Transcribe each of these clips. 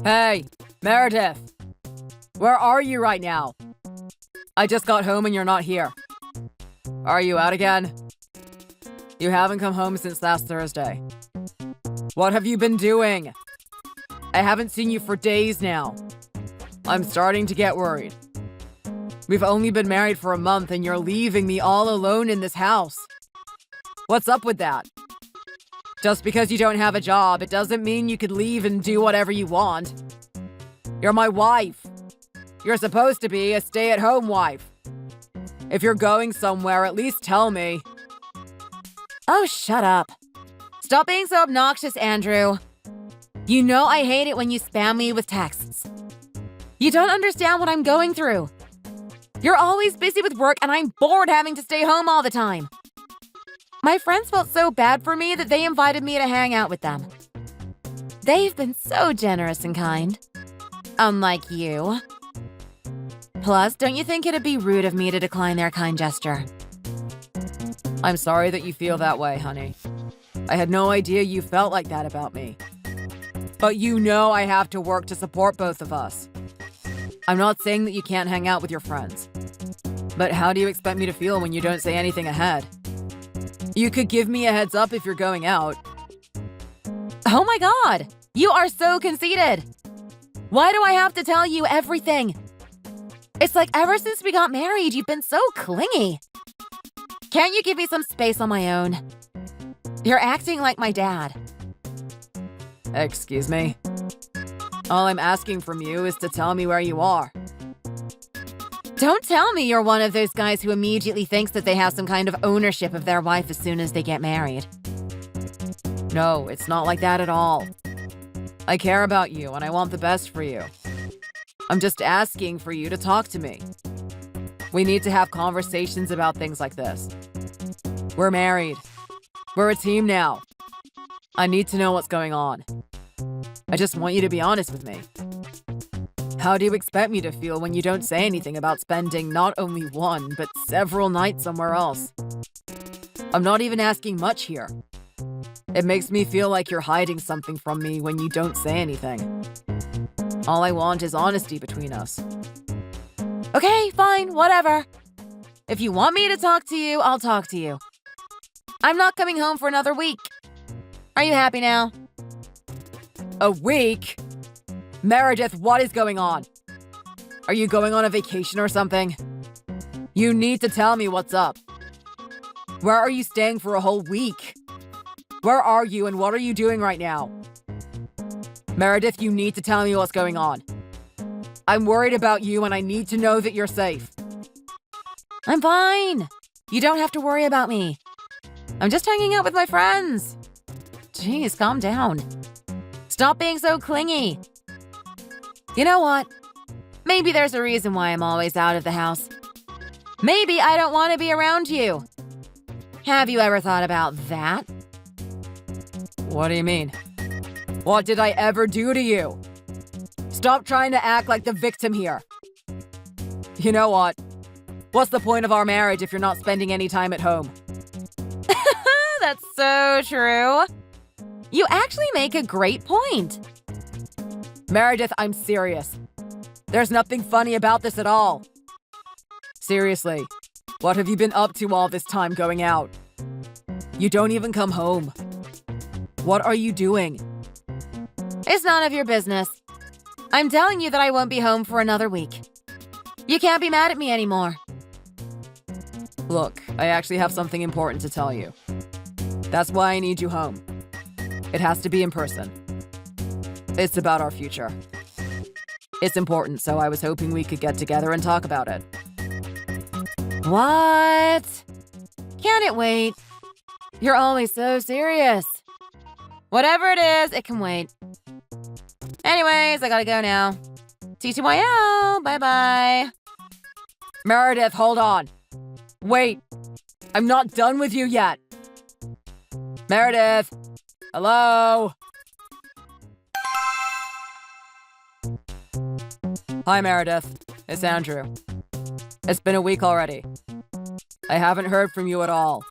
Hey, Meredith! Where are you right now? I just got home and you're not here. Are you out again? You haven't come home since last Thursday. What have you been doing? I haven't seen you for days now. I'm starting to get worried. We've only been married for a month and you're leaving me all alone in this house. What's up with that? Just because you don't have a job, it doesn't mean you could leave and do whatever you want. You're my wife. You're supposed to be a stay-at-home wife. If you're going somewhere, at least tell me. Oh, shut up. Stop being so obnoxious, Andrew. You know I hate it when you spam me with texts. You don't understand what I'm going through. You're always busy with work and I'm bored having to stay home all the time. My friends felt so bad for me that they invited me to hang out with them. They've been so generous and kind. Unlike you. Plus, don't you think it'd be rude of me to decline their kind gesture? I'm sorry that you feel that way, honey. I had no idea you felt like that about me. But you know I have to work to support both of us. I'm not saying that you can't hang out with your friends. But how do you expect me to feel when you don't say anything ahead? You could give me a heads up if you're going out. Oh my God! You are so conceited! Why do I have to tell you everything? It's like ever since we got married, you've been so clingy. Can't you give me some space on my own? You're acting like my dad. Excuse me? All I'm asking from you is to tell me where you are. Don't tell me you're one of those guys who immediately thinks that they have some kind of ownership of their wife as soon as they get married. No, it's not like that at all. I care about you and I want the best for you. I'm just asking for you to talk to me. We need to have conversations about things like this. We're married. We're a team now. I need to know what's going on. I just want you to be honest with me. How do you expect me to feel when you don't say anything about spending not only one, but several nights somewhere else? I'm not even asking much here. It makes me feel like you're hiding something from me when you don't say anything. All I want is honesty between us. Okay, fine, whatever. If you want me to talk to you, I'll talk to you. I'm not coming home for another week. Are you happy now? A week? Meredith, what is going on? Are you going on a vacation or something? You need to tell me what's up. Where are you staying for a whole week? Where are you and what are you doing right now? Meredith, you need to tell me what's going on. I'm worried about you and I need to know that you're safe. I'm fine. You don't have to worry about me. I'm just hanging out with my friends. Jeez, calm down. Stop being so clingy. You know what? Maybe there's a reason why I'm always out of the house. Maybe I don't want to be around you. Have you ever thought about that? What do you mean? What did I ever do to you? Stop trying to act like the victim here. You know what? What's the point of our marriage if you're not spending any time at home? That's so true. You actually make a great point. Meredith, I'm serious. There's nothing funny about this at all. Seriously, what have you been up to all this time going out? You don't even come home. What are you doing? It's none of your business. I'm telling you that I won't be home for another week. You can't be mad at me anymore. Look, I actually have something important to tell you. That's why I need you home. It has to be in person. It's about our future. It's important, so I was hoping we could get together and talk about it. What? Can't it wait? You're always so serious. Whatever it is, it can wait. Anyways, I gotta go now. TTYL, bye-bye. Meredith, hold on. Wait, I'm not done with you yet. Meredith, hello? Hi, Meredith. It's Andrew. It's been a week already. I haven't heard from you at all.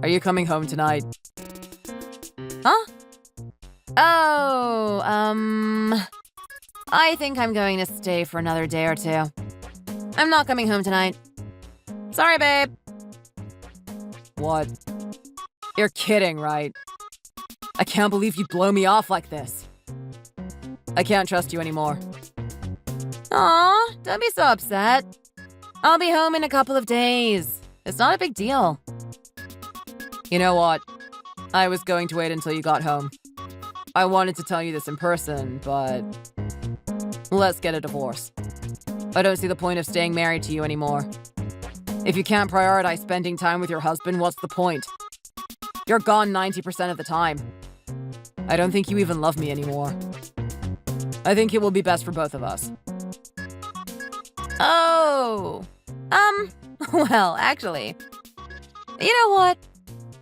Are you coming home tonight? Huh? Oh, I think I'm going to stay for another day or two. I'm not coming home tonight. Sorry, babe. What? You're kidding, right? I can't believe you'd blow me off like this. I can't trust you anymore. Aw, don't be so upset. I'll be home in a couple of days. It's not a big deal. You know what? I was going to wait until you got home. I wanted to tell you this in person, but let's get a divorce. I don't see the point of staying married to you anymore. If you can't prioritize spending time with your husband, what's the point? You're gone 90% of the time. I don't think you even love me anymore. I think it will be best for both of us. Oh, well, actually, you know what?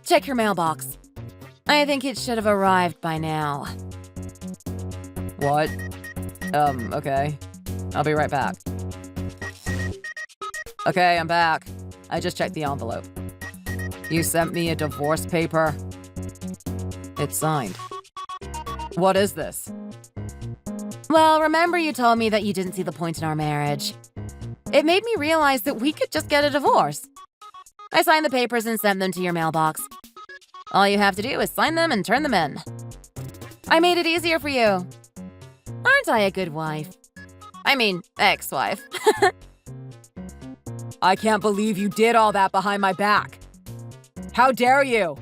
Check your mailbox. I think it should have arrived by now. What? Okay. I'll be right back. Okay, I'm back. I just checked the envelope. You sent me a divorce paper. It's signed. What is this? Well, remember you told me that you didn't see the point in our marriage. It made me realize that we could just get a divorce. I signed the papers and sent them to your mailbox. All you have to do is sign them and turn them in. I made it easier for you. Aren't I a good wife? I mean, ex-wife. I can't believe you did all that behind my back. How dare you?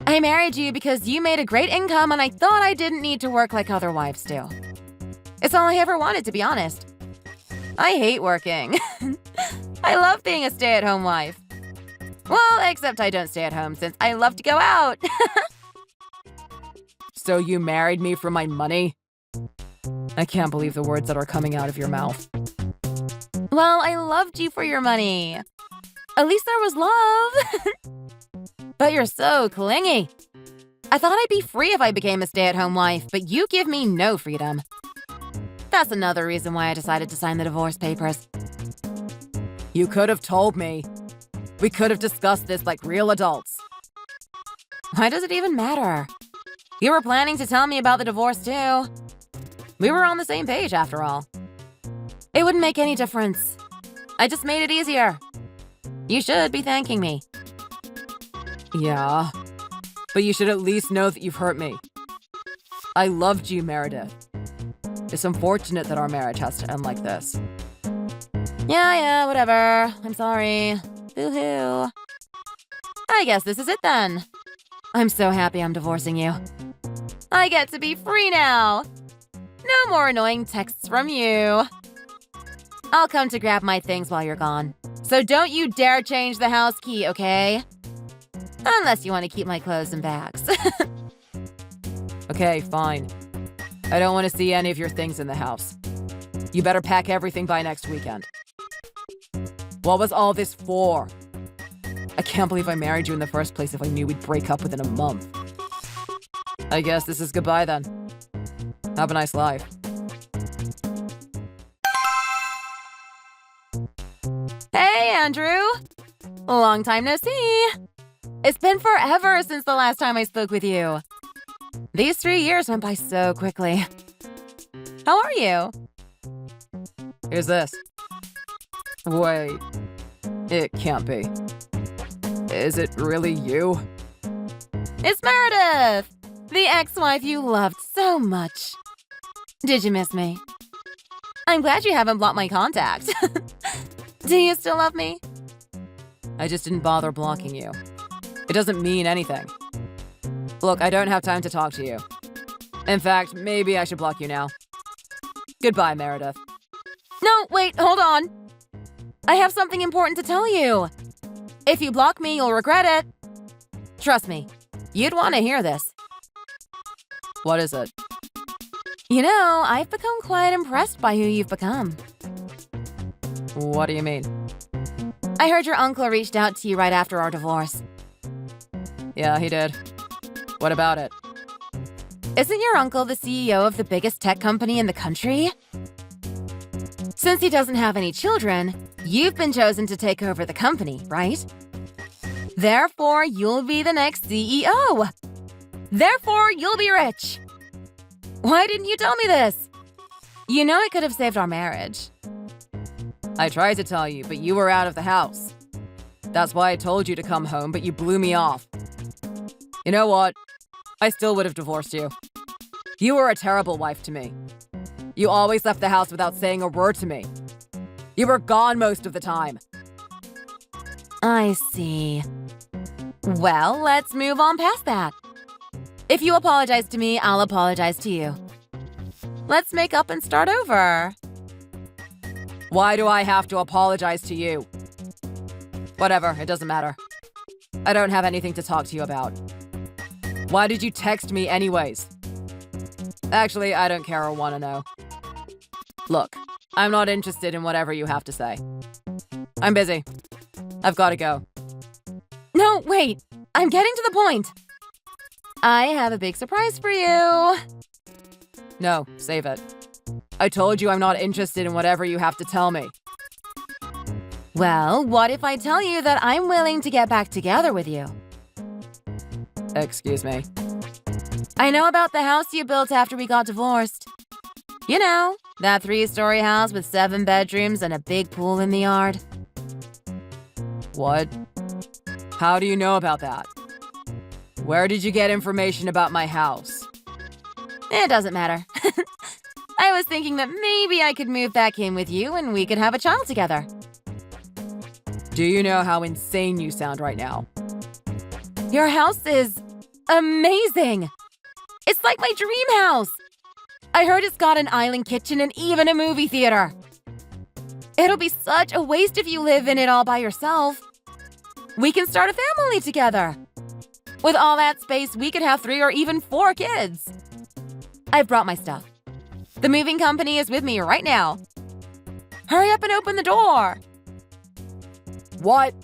I married you because you made a great income and I thought I didn't need to work like other wives do. It's all I ever wanted, to be honest. I hate working. I love being a stay-at-home wife. Well, except I don't stay at home since I love to go out. So you married me for my money? I can't believe the words that are coming out of your mouth. Well, I loved you for your money. At least there was love. But you're so clingy. I thought I'd be free if I became a stay-at-home wife, but you give me no freedom. That's another reason why I decided to sign the divorce papers. You could have told me. We could have discussed this like real adults. Why does it even matter? You were planning to tell me about the divorce too. We were on the same page after all. It wouldn't make any difference. I just made it easier. You should be thanking me. Yeah, but you should at least know that you've hurt me. I loved you, Meredith. It's unfortunate that our marriage has to end like this. Yeah, whatever. I'm sorry. Boo-hoo. I guess this is it then. I'm so happy I'm divorcing you. I get to be free now. No more annoying texts from you. I'll come to grab my things while you're gone. So don't you dare change the house key, okay? Unless you want to keep my clothes and bags. Okay, fine. I don't want to see any of your things in the house. You better pack everything by next weekend. What was all this for? I can't believe I married you in the first place if I knew we'd break up within a month. I guess this is goodbye then. Have a nice life. Hey, Andrew! Long time no see. It's been forever since the last time I spoke with you. These 3 years went by so quickly. How are you? Here's this. Wait. It can't be. Is it really you? It's Meredith! The ex-wife you loved so much. Did you miss me? I'm glad you haven't blocked my contact. Do you still love me? I just didn't bother blocking you. It doesn't mean anything. Look, I don't have time to talk to you. In fact, maybe I should block you now. Goodbye, Meredith. No, wait, hold on. I have something important to tell you. If you block me, you'll regret it. Trust me, you'd want to hear this. What is it? You know, I've become quite impressed by who you've become. What do you mean? I heard your uncle reached out to you right after our divorce. Yeah, he did. What about it? Isn't your uncle the CEO of the biggest tech company in the country? Since he doesn't have any children, you've been chosen to take over the company, right? Therefore, you'll be the next CEO. Therefore, you'll be rich. Why didn't you tell me this? You know it could have saved our marriage. I tried to tell you, but you were out of the house. That's why I told you to come home, but you blew me off. You know what? I still would have divorced you. You were a terrible wife to me. You always left the house without saying a word to me. You were gone most of the time. I see. Well, let's move on past that. If you apologize to me, I'll apologize to you. Let's make up and start over. Why do I have to apologize to you? Whatever, it doesn't matter. I don't have anything to talk to you about. Why did you text me anyways? Actually, I don't care or want to know. Look, I'm not interested in whatever you have to say. I'm busy. I've got to go. No, wait. I'm getting to the point. I have a big surprise for you. No, save it. I told you I'm not interested in whatever you have to tell me. Well, what if I tell you that I'm willing to get back together with you? Excuse me. I know about the house you built after we got divorced. You know, that 3-story house with 7 bedrooms and a big pool in the yard. What? How do you know about that? Where did you get information about my house? It doesn't matter. I was thinking that maybe I could move back in with you and we could have a child together. Do you know how insane you sound right now? Your house is amazing. It's like my dream house. I heard it's got an island kitchen and even a movie theater. It'll be such a waste if you live in it all by yourself. We can start a family together. With all that space, we could have 3 or even 4 kids. I've brought my stuff. The moving company is with me right now. Hurry up and open the door. What?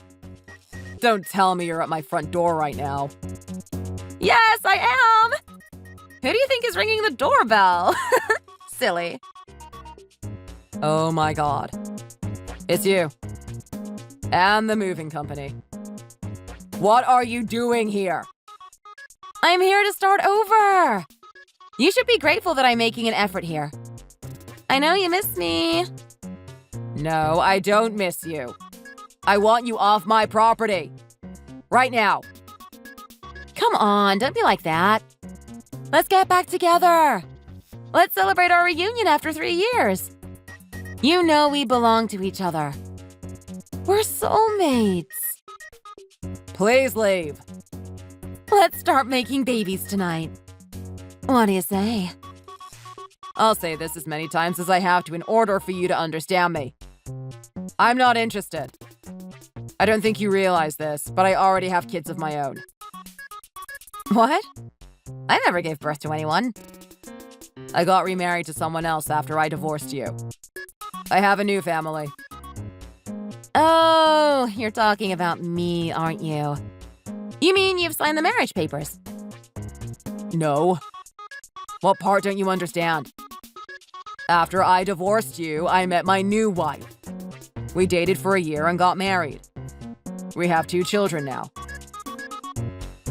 Don't tell me you're at my front door right now. Yes, I am. Who do you think is ringing the doorbell? Silly. Oh my God. It's you. And the moving company. What are you doing here? I'm here to start over. You should be grateful that I'm making an effort here. I know you miss me. No, I don't miss you. I want you off my property. Right now. Come on, don't be like that. Let's get back together. Let's celebrate our reunion after 3 years. You know we belong to each other. We're soulmates. Please leave. Let's start making babies tonight. What do you say? I'll say this as many times as I have to in order for you to understand me. I'm not interested. I don't think you realize this, but I already have kids of my own. What? I never gave birth to anyone. I got remarried to someone else after I divorced you. I have a new family. Oh, you're talking about me, aren't you? You mean you've signed the marriage papers? No. What part don't you understand? After I divorced you, I met my new wife. We dated for a year and got married. We have 2 children now.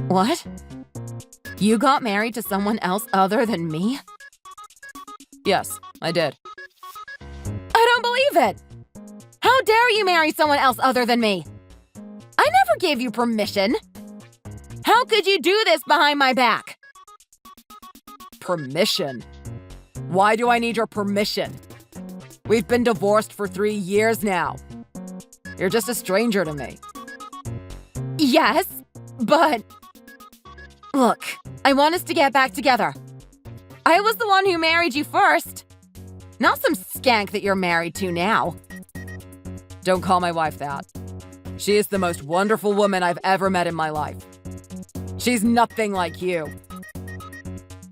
What? You got married to someone else other than me? Yes, I did. I don't believe it! How dare you marry someone else other than me? I never gave you permission. How could you do this behind my back? Permission? Why do I need your permission? We've been divorced for 3 years now. You're just a stranger to me. Yes, but... Look, I want us to get back together. I was the one who married you first. Not some skank that you're married to now. Don't call my wife that. She is the most wonderful woman I've ever met in my life. She's nothing like you.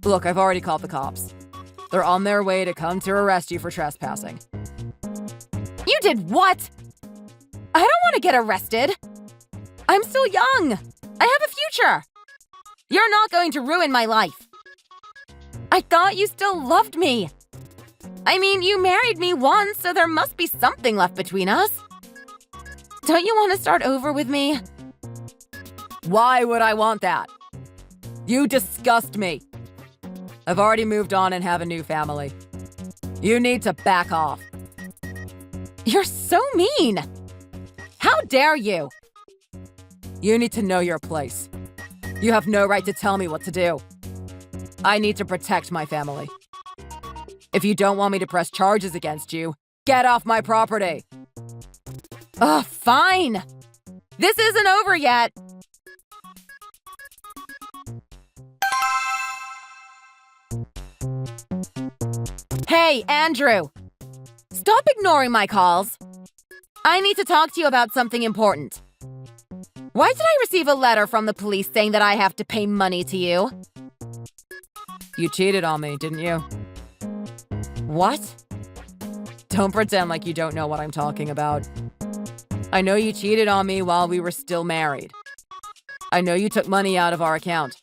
Look, I've already called the cops. They're on their way to come to arrest you for trespassing. You did what? I don't want to get arrested. I'm still young. I have a future. You're not going to ruin my life. I thought you still loved me. I mean, you married me once, so there must be something left between us. Don't you want to start over with me? Why would I want that? You disgust me. I've already moved on and have a new family. You need to back off. You're so mean! How dare you? You need to know your place. You have no right to tell me what to do. I need to protect my family. If you don't want me to press charges against you, get off my property. Ugh, fine. This isn't over yet. Hey, Andrew. Stop ignoring my calls. I need to talk to you about something important. Why did I receive a letter from the police saying that I have to pay money to you? You cheated on me, didn't you? What? Don't pretend like you don't know what I'm talking about. I know you cheated on me while we were still married. I know you took money out of our account.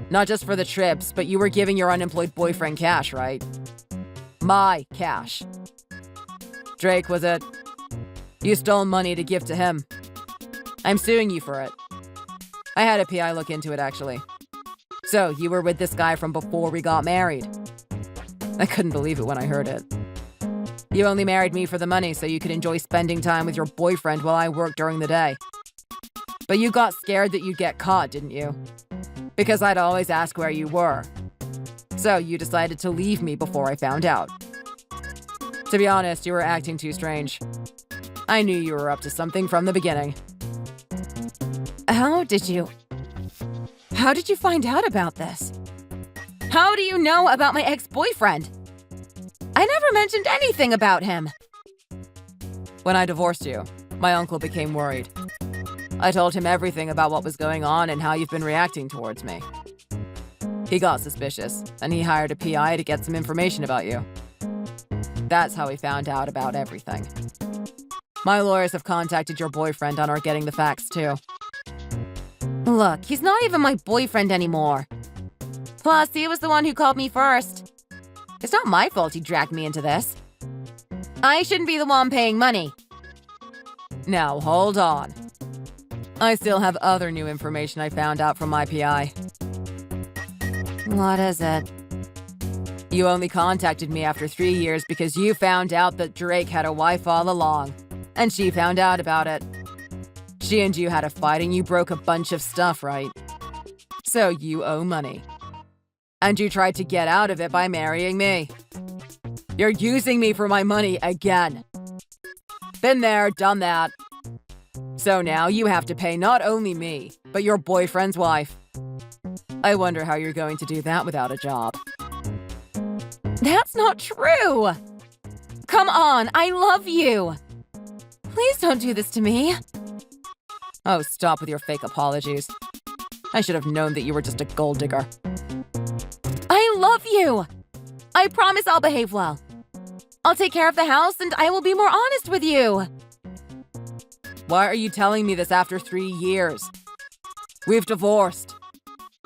Not just for the trips, but you were giving your unemployed boyfriend cash, right? My cash. Drake, was it? You stole money to give to him. I'm suing you for it. I had a PI look into it, actually. So, you were with this guy from before we got married. I couldn't believe it when I heard it. You only married me for the money so you could enjoy spending time with your boyfriend while I worked during the day. But you got scared that you'd get caught, didn't you? Because I'd always ask where you were. So you decided to leave me before I found out. To be honest, you were acting too strange. I knew you were up to something from the beginning. How did you find out about this? How do you know about my ex-boyfriend? I never mentioned anything about him. When I divorced you, my uncle became worried. I told him everything about what was going on and how you've been reacting towards me. He got suspicious, and he hired a PI to get some information about you. That's how he found out about everything. My lawyers have contacted your boyfriend and are getting the facts, too. Look, he's not even my boyfriend anymore. Plus, he was the one who called me first. It's not my fault he dragged me into this. I shouldn't be the one paying money. Now, hold on. I still have other new information I found out from my PI. What is it? You only contacted me after 3 years because you found out that Drake had a wife all along, and she found out about it. She and you had a fight and you broke a bunch of stuff, right? So you owe money. And you tried to get out of it by marrying me. You're using me for my money again. Been there, done that. So now you have to pay not only me, but your boyfriend's wife. I wonder how you're going to do that without a job. That's not true! Come on, I love you! Please don't do this to me. Oh, stop with your fake apologies. I should have known that you were just a gold digger. I love you! I promise I'll behave well. I'll take care of the house and I will be more honest with you. Why are you telling me this after 3 years? We've divorced.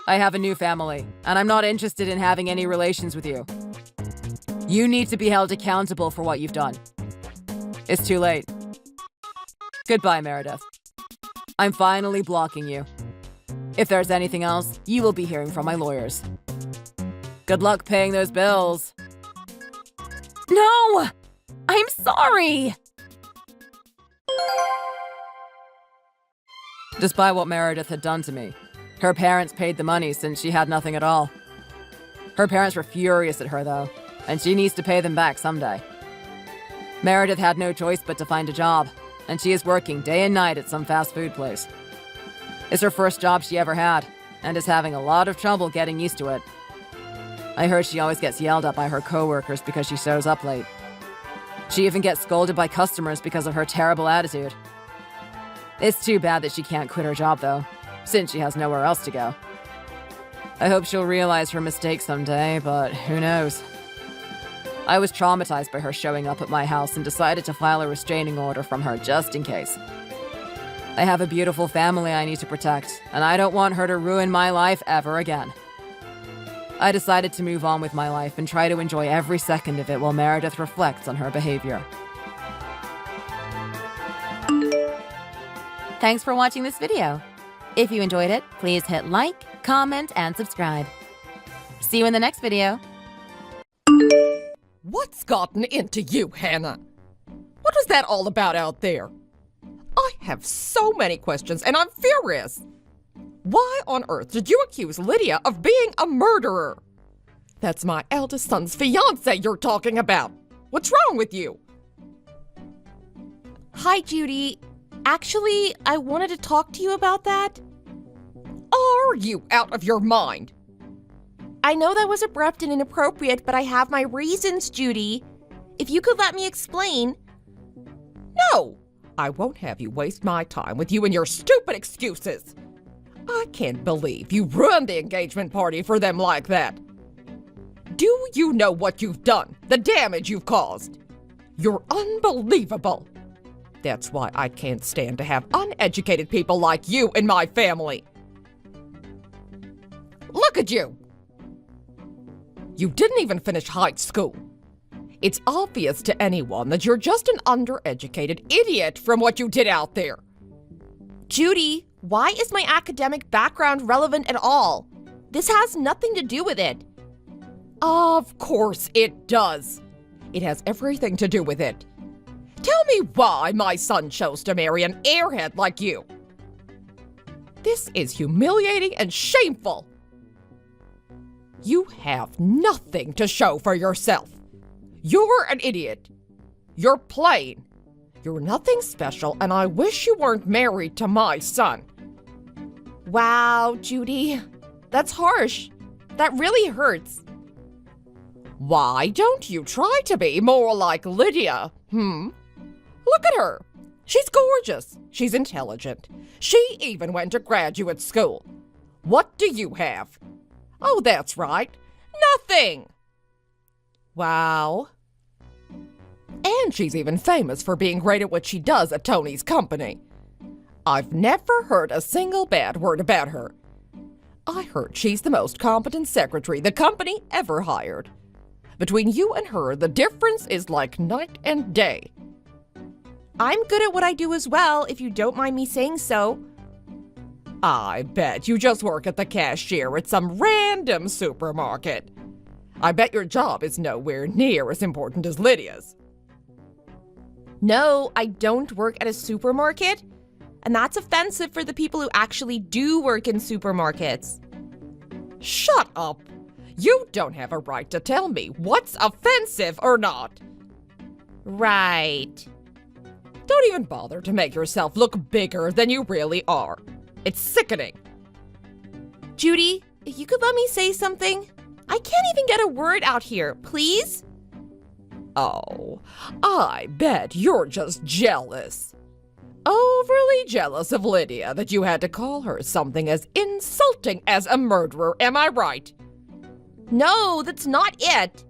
I have a new family, and I'm not interested in having any relations with you. You need to be held accountable for what you've done. It's too late. Goodbye, Meredith. I'm finally blocking you. If there's anything else, you will be hearing from my lawyers. Good luck paying those bills. No! I'm sorry! Despite what Meredith had done to me, her parents paid the money since she had nothing at all. Her parents were furious at her, though, and she needs to pay them back someday. Meredith had no choice but to find a job, and she is working day and night at some fast food place. It's her first job she ever had, and is having a lot of trouble getting used to it. I heard she always gets yelled at by her coworkers because she shows up late. She even gets scolded by customers because of her terrible attitude. It's too bad that she can't quit her job, though, since she has nowhere else to go. I hope she'll realize her mistake someday, but who knows? I was traumatized by her showing up at my house and decided to file a restraining order from her just in case. I have a beautiful family I need to protect, and I don't want her to ruin my life ever again. I decided to move on with my life and try to enjoy every second of it while Meredith reflects on her behavior. Thanks for watching this video. If you enjoyed it, please hit like, comment, and subscribe. See you in the next video. What's gotten into you, Hannah? What was that all about out there? I have so many questions, and I'm furious. Why on earth did you accuse Lydia of being a murderer? That's my eldest son's fiance you're talking about. What's wrong with you? Hi, Judy. Actually, I wanted to talk to you about that. Are you out of your mind? I know that was abrupt and inappropriate, but I have my reasons, Judy. If you could let me explain. No, I won't have you waste my time with you and your stupid excuses. I can't believe you ruined the engagement party for them like that. Do you know what you've done? The damage you've caused? You're unbelievable. That's why I can't stand to have uneducated people like you in my family. Look at you. You didn't even finish high school. It's obvious to anyone that you're just an undereducated idiot from what you did out there. Judy, why is my academic background relevant at all? This has nothing to do with it. Of course it does. It has everything to do with it. Tell me why my son chose to marry an airhead like you. This is humiliating and shameful. You have nothing to show for yourself. You're an idiot. You're plain. You're nothing special, and I wish you weren't married to my son. Wow, Judy. That's harsh. That really hurts. Why don't you try to be more like Lydia, Look at her. She's gorgeous. She's intelligent. She even went to graduate school. What do you have? Oh, that's right. Nothing. Wow. And she's even famous for being great at what she does at Tony's company. I've never heard a single bad word about her. I heard she's the most competent secretary the company ever hired. Between you and her, the difference is like night and day. I'm good at what I do as well, if you don't mind me saying so. I bet you just work at the cashier at some random supermarket. I bet your job is nowhere near as important as Lydia's. No, I don't work at a supermarket. And that's offensive for the people who actually do work in supermarkets. Shut up! You don't have a right to tell me what's offensive or not. Right. Don't even bother to make yourself look bigger than you really are. It's sickening. Judy, if you could let me say something. I can't even get a word out here, please? Oh, I bet you're just jealous. Overly jealous of Lydia that you had to call her something as insulting as a murderer, am I right? No, that's not it.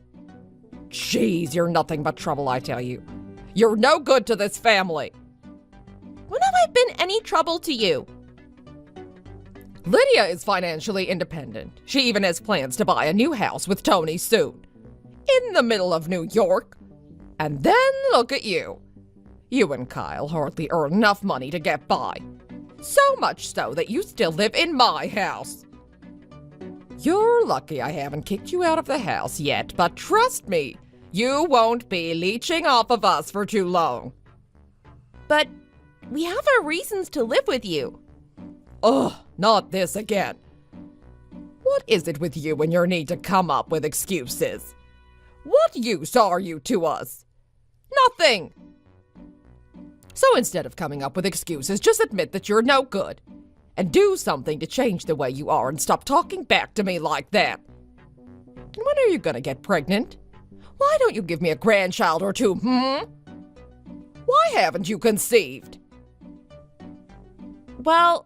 Jeez, you're nothing but trouble, I tell you. You're no good to this family. When have I been any trouble to you? Lydia is financially independent. She even has plans to buy a new house with Tony soon. In the middle of New York. And then look at you. You and Kyle hardly earn enough money to get by. So much so that you still live in my house. You're lucky I haven't kicked you out of the house yet, but trust me, you won't be leeching off of us for too long. But we have our reasons to live with you. Ugh, not this again. What is it with you and your need to come up with excuses? What use are you to us? Nothing! So instead of coming up with excuses, just admit that you're no good. And do something to change the way you are and stop talking back to me like that. And when are you gonna get pregnant? Why don't you give me a grandchild or two, Why haven't you conceived? Well,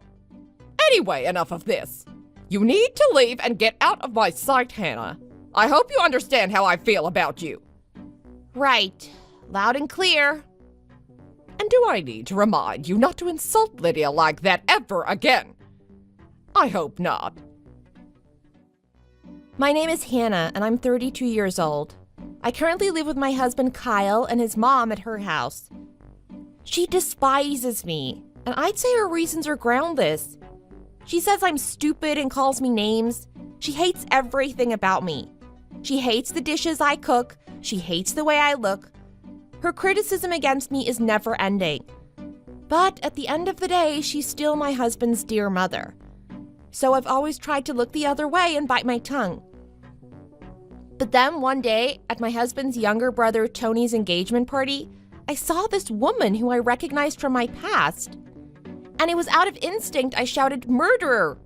anyway, enough of this. You need to leave and get out of my sight, Hannah. I hope you understand how I feel about you. Right. Loud and clear. And do I need to remind you not to insult Lydia like that ever again? I hope not. My name is Hannah, and I'm 32 years old. I currently live with my husband Kyle and his mom at her house. She despises me, and I'd say her reasons are groundless. She says I'm stupid and calls me names. She hates everything about me. She hates the dishes I cook. She hates the way I look. Her criticism against me is never ending. But at the end of the day, she's still my husband's dear mother. So I've always tried to look the other way and bite my tongue. But then one day, at my husband's younger brother Tony's engagement party, I saw this woman who I recognized from my past. And it was out of instinct I shouted, "Murderer!"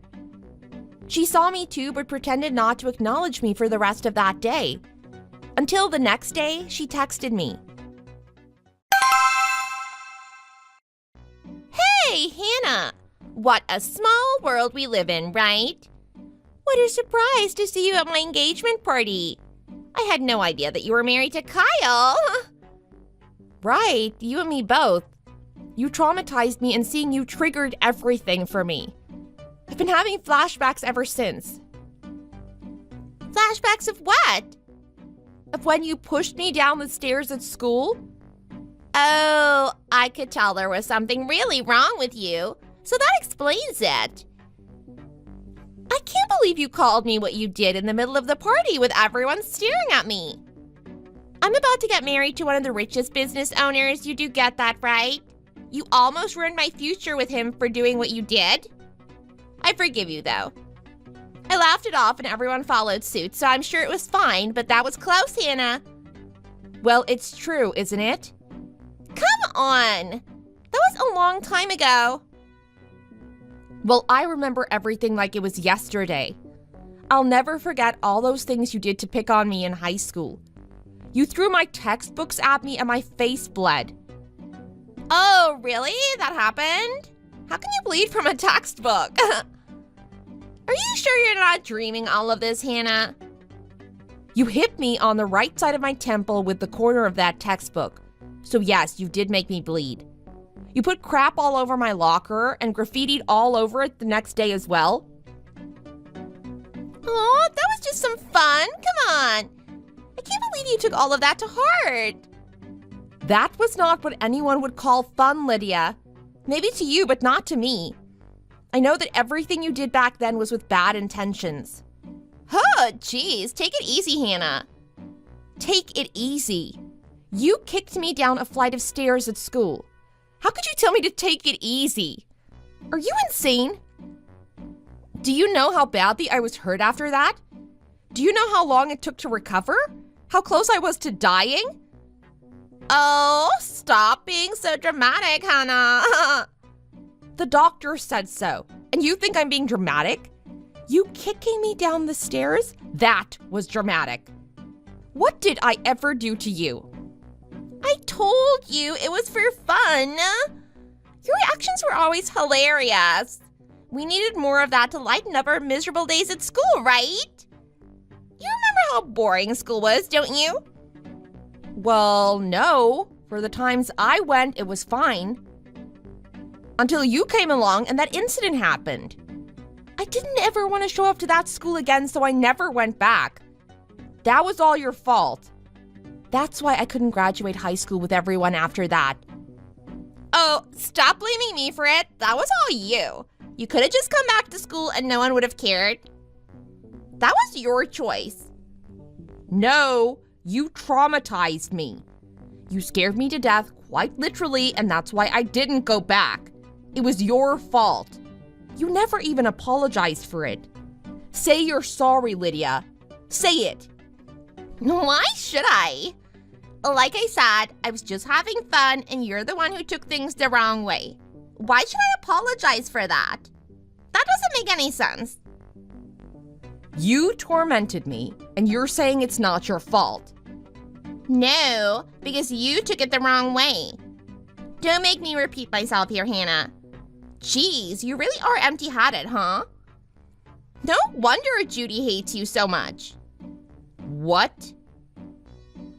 She saw me too, but pretended not to acknowledge me for the rest of that day. Until the next day, she texted me. "Hey, Hannah! What a small world we live in, right? What a surprise to see you at my engagement party. I had no idea that you were married to Kyle." "Right, you and me both. You traumatized me, and seeing you triggered everything for me. I've been having flashbacks ever since." "Flashbacks of what?" "Of when you pushed me down the stairs at school." "Oh, I could tell there was something really wrong with you, so that explains it. I can't believe you called me what you did in the middle of the party with everyone staring at me. I'm about to get married to one of the richest business owners. You do get that, right? You almost ruined my future with him for doing what you did. I forgive you, though. I laughed it off and everyone followed suit, so I'm sure it was fine, but that was close, Hannah." "Well, it's true, isn't it?" "Come on. That was a long time ago." "Well, I remember everything like it was yesterday. I'll never forget all those things you did to pick on me in high school. You threw my textbooks at me and my face bled." "Oh, really? That happened? How can you bleed from a textbook?" "Are you sure you're not dreaming all of this, Hannah?" "You hit me on the right side of my temple with the corner of that textbook. So yes, you did make me bleed. You put crap all over my locker and graffitied all over it the next day as well." "Oh, that was just some fun. Come on. I can't believe you took all of that to heart." "That was not what anyone would call fun, Lydia. Maybe to you, but not to me. I know that everything you did back then was with bad intentions." "Oh, geez. Take it easy, Hannah." "Take it easy. You kicked me down a flight of stairs at school. How could you tell me to take it easy? Are you insane? Do you know how badly I was hurt after that? Do you know how long it took to recover? How close I was to dying?" "Oh, stop being so dramatic, Hannah." "The doctor said so, and you think I'm being dramatic? You kicking me down the stairs? That was dramatic. What did I ever do to you?" "I told you it was for fun. Your reactions were always hilarious. We needed more of that to lighten up our miserable days at school, right? You remember how boring school was, don't you?" "Well, no. For the times I went, it was fine. Until you came along and that incident happened. I didn't ever want to show up to that school again, so I never went back. That was all your fault. That's why I couldn't graduate high school with everyone after that." "Oh, stop blaming me for it. That was all you. You could have just come back to school and no one would have cared. That was your choice." "No, you traumatized me. You scared me to death, quite literally, and that's why I didn't go back. It was your fault. You never even apologized for it. Say you're sorry, Lydia. Say it." "Why should I? Like I said, I was just having fun and you're the one who took things the wrong way. Why should I apologize for that? That doesn't make any sense." "You tormented me and you're saying it's not your fault." "No, because you took it the wrong way. Don't make me repeat myself here, Hannah. Geez, you really are empty-headed, huh? No wonder Judy hates you so much." "What?"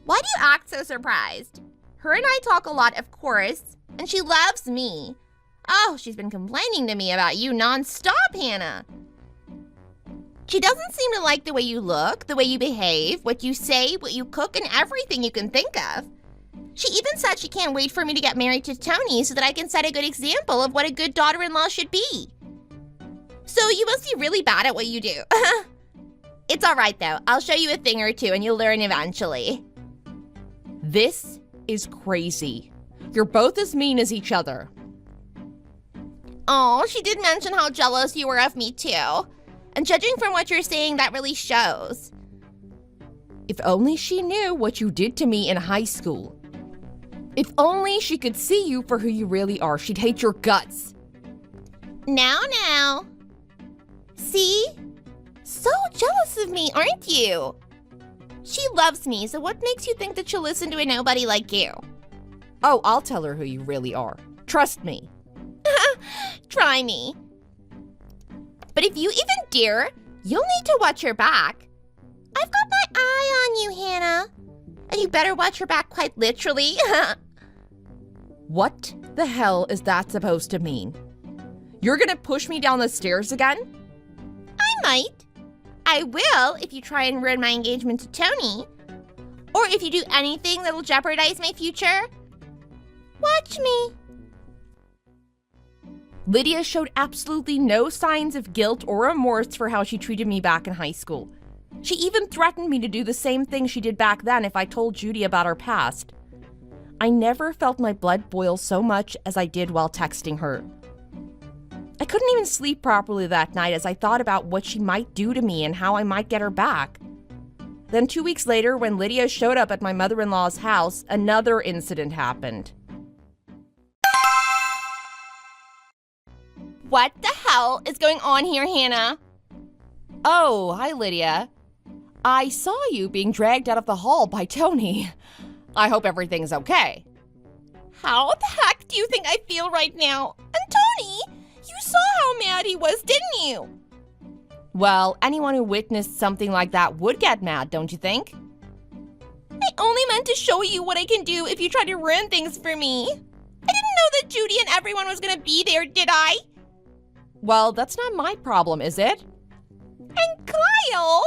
"Why do you act so surprised? Her and I talk a lot, of course, and she loves me. Oh, she's been complaining to me about you nonstop, Hannah. She doesn't seem to like the way you look, the way you behave, what you say, what you cook, and everything you can think of. She even said she can't wait for me to get married to Tony so that I can set a good example of what a good daughter-in-law should be. So you must be really bad at what you do." "It's all right, though. I'll show you a thing or two and you'll learn eventually." This is crazy. You're both as mean as each other. Oh, she did mention how jealous you were of me too. And judging from what you're saying, that really shows. If only she knew what you did to me in high school. If only she could see you for who you really are, she'd hate your guts. Now. See? So jealous of me, aren't you? She loves me, so what makes you think that she'll listen to a nobody like you? Oh, I'll tell her who you really are. Trust me. Try me. But if you even dare, you'll need to watch your back. I've got my eye on you, Hannah. And you better watch your back quite literally. What the hell is that supposed to mean? You're gonna push me down the stairs again? I might. I will if you try and ruin my engagement to Tony. Or if you do anything that'll jeopardize my future. Watch me. Lydia showed absolutely no signs of guilt or remorse for how she treated me back in high school. She even threatened me to do the same thing she did back then if I told Judy about our past. I never felt my blood boil so much as I did while texting her. I couldn't even sleep properly that night as I thought about what she might do to me and how I might get her back. Then 2 weeks later, when Lydia showed up at my mother-in-law's house, another incident happened. What the hell is going on here, Hannah? Oh, hi, Lydia. I saw you being dragged out of the hall by Tony. I hope everything's okay. How the heck do you think I feel right now? And Tony, you saw how mad he was, didn't you? Well, anyone who witnessed something like that would get mad, don't you think? I only meant to show you what I can do if you try to ruin things for me. I didn't know that Judy and everyone was gonna be there, did I? Well, that's not my problem, is it? And Kyle,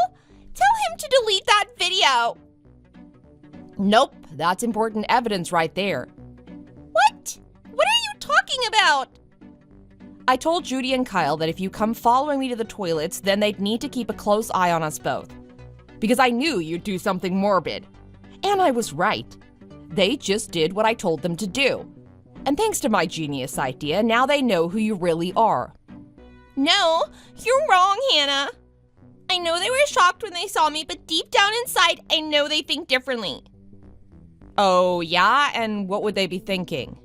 tell him to delete that video. Nope, that's important evidence right there. What? What are you talking about? I told Judy and Kyle that if you come following me to the toilets, then they'd need to keep a close eye on us both. Because I knew you'd do something morbid. And I was right. They just did what I told them to do. And thanks to my genius idea, now they know who you really are. No, you're wrong, Hannah. I know they were shocked when they saw me, but deep down inside, I know they think differently. Oh, yeah? And what would they be thinking?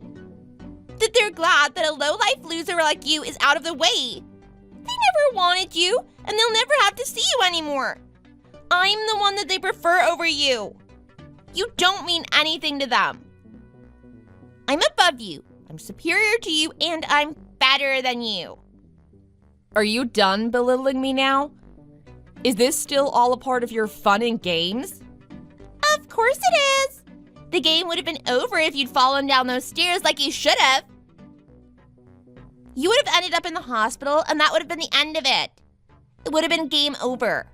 That they're glad that a low-life loser like you is out of the way. They never wanted you, and they'll never have to see you anymore. I'm the one that they prefer over you. You don't mean anything to them. I'm above you, I'm superior to you, and I'm better than you. Are you done belittling me now? Is this still all a part of your fun and games? Of course it is. The game would have been over if you'd fallen down those stairs like you should have. You would have ended up in the hospital, and that would have been the end of it. It would have been game over.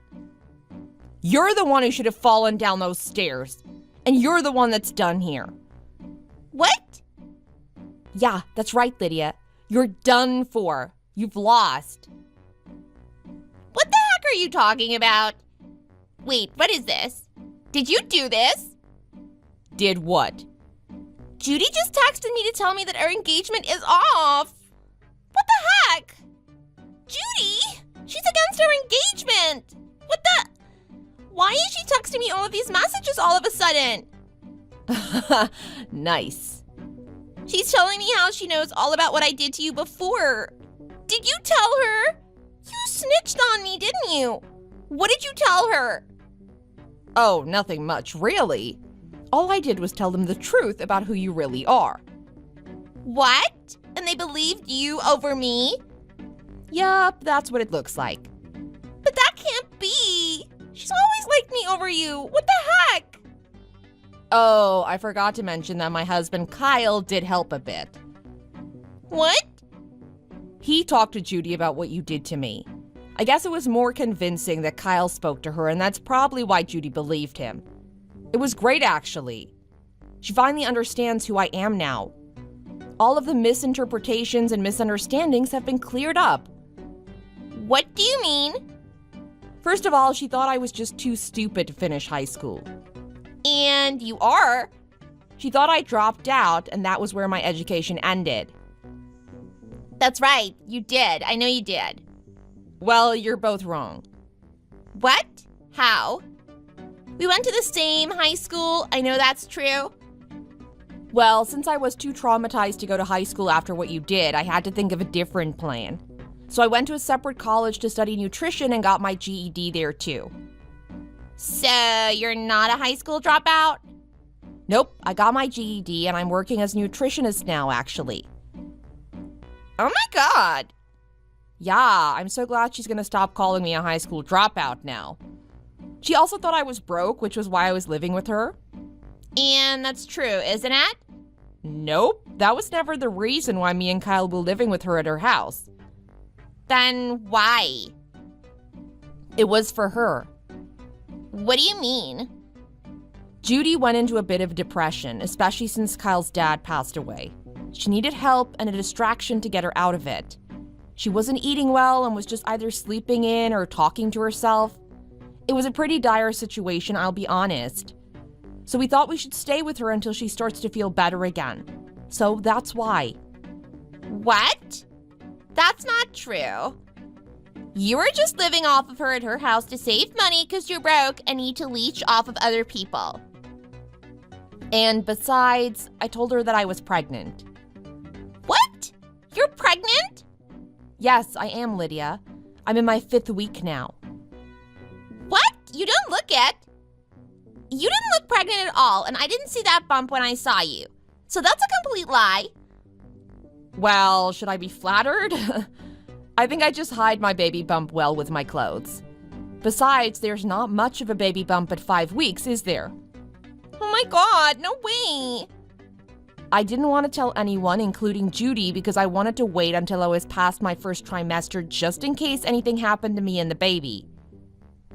You're the one who should have fallen down those stairs. And you're the one that's done here. What? Yeah, that's right, Lydia. You're done for. You've lost. What the heck are you talking about? Wait, what is this? Did you do this? Did what? Judy just texted me to tell me that our engagement is off. What the heck? Judy? She's against our engagement. What the? Why is she texting me all of these messages all of a sudden? Nice. She's telling me how she knows all about what I did to you before. Did you tell her? You snitched on me, didn't you? What did you tell her? Oh, nothing much, really. All I did was tell them the truth about who you really are. What? And they believed you over me? Yup, that's what it looks like. But that can't be. She's always liked me over you. What the heck? Oh, I forgot to mention that my husband Kyle did help a bit. What? He talked to Judy about what you did to me. I guess it was more convincing that Kyle spoke to her, and that's probably why Judy believed him. It was great, actually. She finally understands who I am now. All of the misinterpretations and misunderstandings have been cleared up. What do you mean? First of all, she thought I was just too stupid to finish high school. And you are. She thought I dropped out and that was where my education ended. That's right, you did. I know you did. Well, you're both wrong. What? How? We went to the same high school. I know that's true. Well, since I was too traumatized to go to high school after what you did, I had to think of a different plan. So I went to a separate college to study nutrition and got my GED there too. So you're not a high school dropout? Nope, I got my GED and I'm working as a nutritionist now, actually. Oh my God. Yeah, I'm so glad she's gonna stop calling me a high school dropout now. She also thought I was broke, which was why I was living with her. And that's true, isn't it? Nope, that was never the reason why me and Kyle were living with her at her house. Then why? It was for her. What do you mean? Judy went into a bit of depression, especially since Kyle's dad passed away. She needed help and a distraction to get her out of it. She wasn't eating well and was just either sleeping in or talking to herself. It was a pretty dire situation, I'll be honest. So we thought we should stay with her until she starts to feel better again. So that's why. What? That's not true. You were just living off of her at her house to save money because you're broke and need to leech off of other people. And besides, I told her that I was pregnant. What? You're pregnant? Yes, I am, Lydia. I'm in my 5th week now. What? You don't look it. You didn't look pregnant at all, and I didn't see that bump when I saw you. So that's a complete lie. Well, should I be flattered? I think I just hide my baby bump well with my clothes. Besides, there's not much of a baby bump at 5 weeks, is there? Oh my God, no way. I didn't want to tell anyone, including Judy, because I wanted to wait until I was past my first trimester just in case anything happened to me and the baby.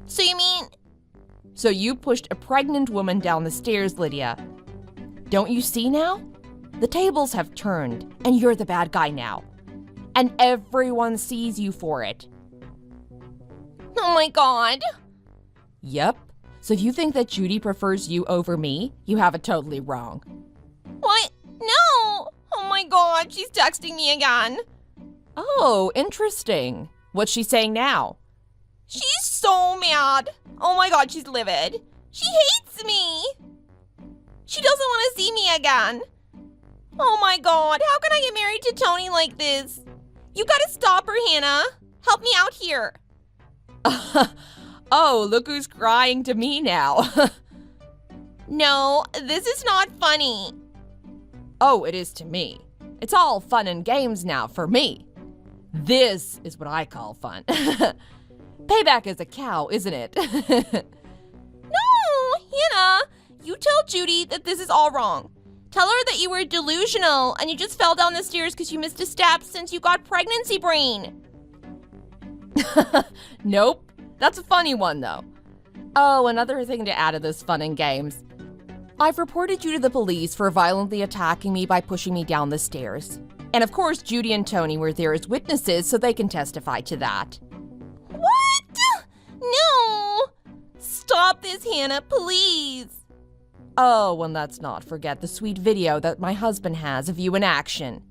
So you mean... So you pushed a pregnant woman down the stairs, Lydia. Don't you see now? The tables have turned, and you're the bad guy now. And everyone sees you for it. Oh my God. Yep. So if you think that Judy prefers you over me, you have it totally wrong. What? No! Oh my God, she's texting me again. Oh, interesting. What's she saying now? She's so mad. Oh my God, she's livid. She hates me. She doesn't want to see me again. Oh my God, how can I get married to Tony like this? You gotta stop her, Hannah. Help me out here. Oh, look who's crying to me now. No, this is not funny. Oh, it is to me. It's all fun and games now for me. This is what I call fun. Payback is a cow, isn't it? No, Hannah, you tell Judy that this is all wrong. Tell her that you were delusional and you just fell down the stairs because you missed a step since you got pregnancy brain. Nope. That's a funny one, though. Oh, another thing to add to this fun and games. I've reported you to the police for violently attacking me by pushing me down the stairs. And of course, Judy and Tony were there as witnesses, so they can testify to that. What? No! Stop this, Hannah, please. Oh, and let's not forget the sweet video that my husband has of you in action.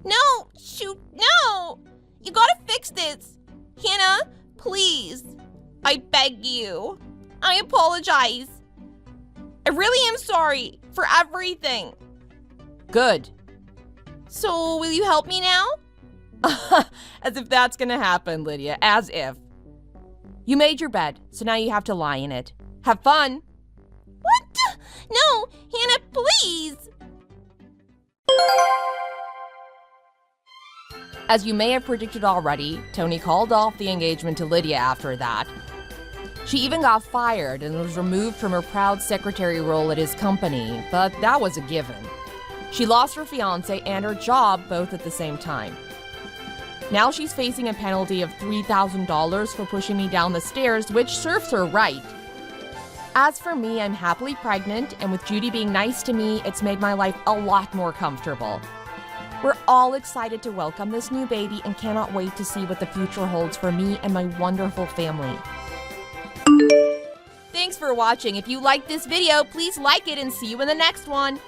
No! Shoot, no! You gotta fix this. Hannah, please. I beg you. I apologize. I really am sorry for everything. Good. So, will you help me now? As if that's gonna happen, Lydia. As if. You made your bed, so now you have to lie in it. Have fun. What? No, Hannah, please. As you may have predicted already, Tony called off the engagement to Lydia after that. She even got fired and was removed from her proud secretary role at his company, but that was a given. She lost her fiancé and her job both at the same time. Now she's facing a penalty of $3,000 for pushing me down the stairs, which serves her right. As for me, I'm happily pregnant, and with Judy being nice to me, it's made my life a lot more comfortable. We're all excited to welcome this new baby and cannot wait to see what the future holds for me and my wonderful family. Thanks for watching. If you liked this video, please like it and see you in the next one.